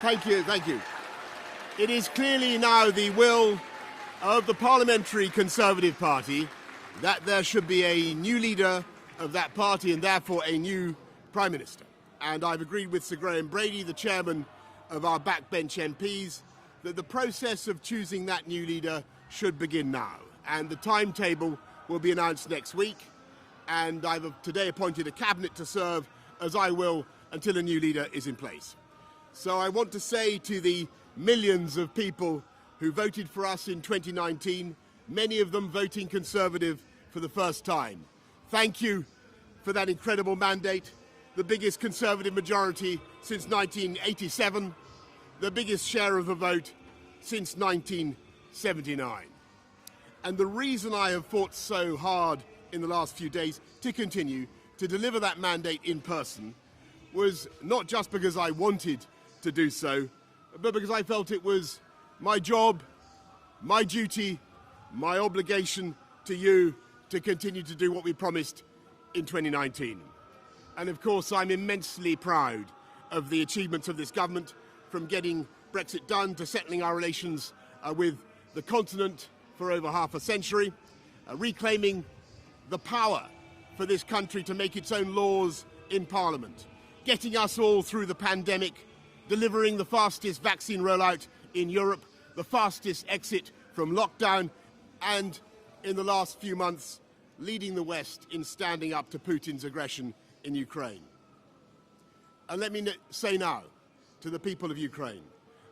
Thank you, thank you. It is clearly now the will of the Parliamentary Conservative Party that there should be a new leader of that party and therefore a new Prime Minister. And I've agreed with Sir Graham Brady, the chairman of our backbench MPs, that the process of choosing that new leader should begin now. And the timetable will be announced next week. And I've today appointed a cabinet to serve, as I will, until a new leader is in place. So I want to say to the millions of people who voted for us in 2019, many of them voting Conservative for the first time, thank you for that incredible mandate, the biggest Conservative majority since 1987, the biggest share of the vote since 1979. And the reason I have fought so hard in the last few days to continue to deliver that mandate in person was not just because I wanted to do so, but because I felt it was my job, my duty, my obligation to you to continue to do what we promised in 2019. And of course, I'm immensely proud of the achievements of this government, from getting Brexit done to settling our relations with the continent for over half a century, reclaiming the power for this country to make its own laws in Parliament, getting us all through the pandemic, delivering the fastest vaccine rollout in Europe, the fastest exit from lockdown, and in the last few months, leading the West in standing up to Putin's aggression in Ukraine. And let me say now to the people of Ukraine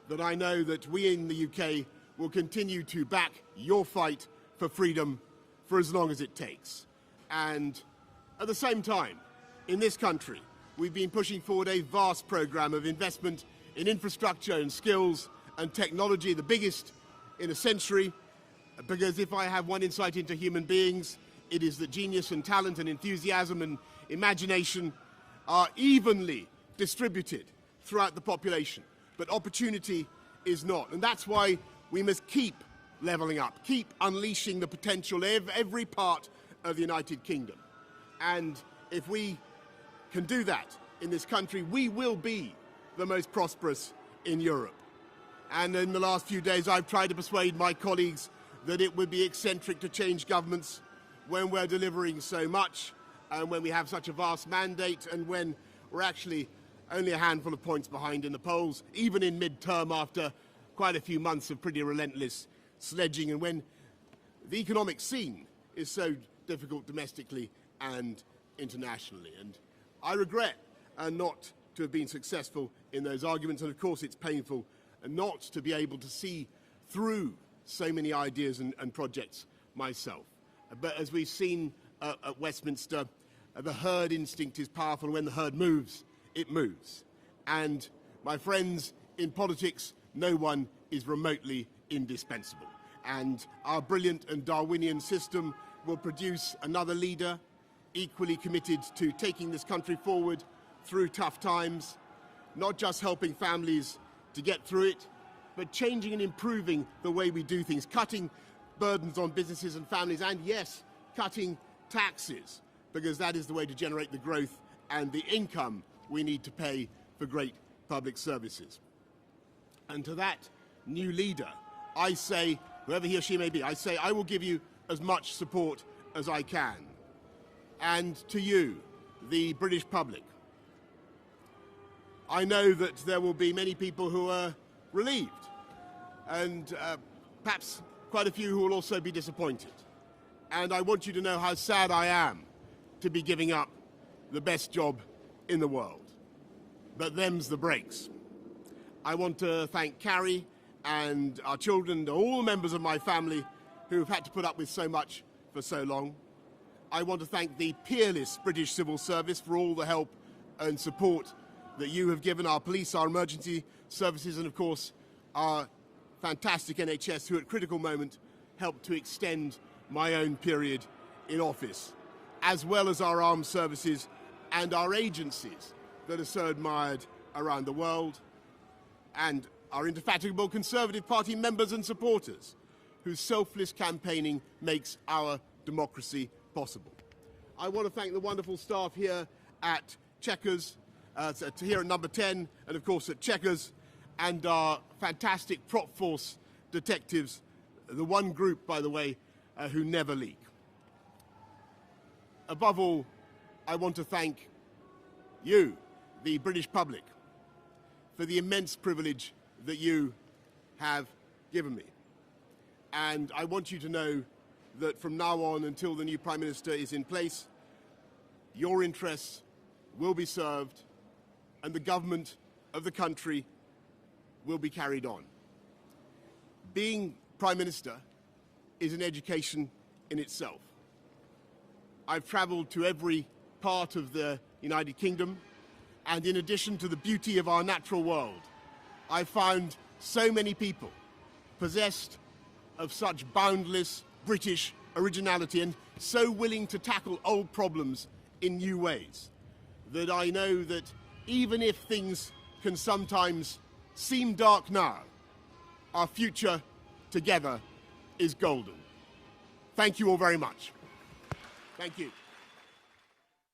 that I know that we in the UK will continue to back your fight for freedom for as long as it takes. And at the same time, in this country, we've been pushing forward a vast programme of investment in infrastructure and skills and technology, the biggest in a century, because if I have one insight into human beings, it is that genius and talent and enthusiasm and imagination are evenly distributed throughout the population, but opportunity is not. And that's why we must keep levelling up, keep unleashing the potential of every part of the United Kingdom. And if we can do that in this country, we will be the most prosperous in Europe. And in the last few days, I've tried to persuade my colleagues that it would be eccentric to change governments when we're delivering so much, and when we have such a vast mandate, and when we're actually only a handful of points behind in the polls, even in mid-term after quite a few months of pretty relentless sledging, and when the economic scene is so difficult domestically and internationally. And I regret not to have been successful in those arguments, and of course it's painful not to be able to see through so many ideas and projects myself. But as we've seen at Westminster, the herd instinct is powerful, and when the herd moves, it moves. And my friends, in politics, no one is remotely indispensable. And our brilliant and Darwinian system will produce another leader equally committed to taking this country forward through tough times, not just helping families to get through it, but changing and improving the way we do things, cutting burdens on businesses and families, and yes, cutting taxes, because that is the way to generate the growth and the income we need to pay for great public services. And to that new leader, I say, whoever he or she may be, I say I will give you as much support as I can. And to you, the British public, I know that there will be many people who are relieved, and perhaps quite a few who will also be disappointed. And I want you to know how sad I am to be giving up the best job in the world. But them's the breaks. I want to thank Carrie and our children and all the members of my family who have had to put up with so much for so long. I want to thank the peerless British civil service for all the help and support that you have given our police, our emergency services, and of course our fantastic NHS, who at critical moment helped to extend my own period in office, as well as our armed services and our agencies that are so admired around the world, and our indefatigable Conservative Party members and supporters, whose selfless campaigning makes our democracy possible. I want to thank the wonderful staff here at Chequers, here at Number 10, and of course at Chequers, and our fantastic prop force detectives, the one group, by the way, who never leak. Above all, I want to thank you, the British public, for the immense privilege that you have given me. And I want you to know that from now on until the new Prime Minister is in place, your interests will be served and the government of the country will be carried on. Being Prime Minister is an education in itself. I've travelled to every part of the United Kingdom, and in addition to the beauty of our natural world, I've found so many people possessed of such boundless British originality and so willing to tackle old problems in new ways that I know that even if things can sometimes seem dark now, our future together is golden. Thank you all very much. Thank you.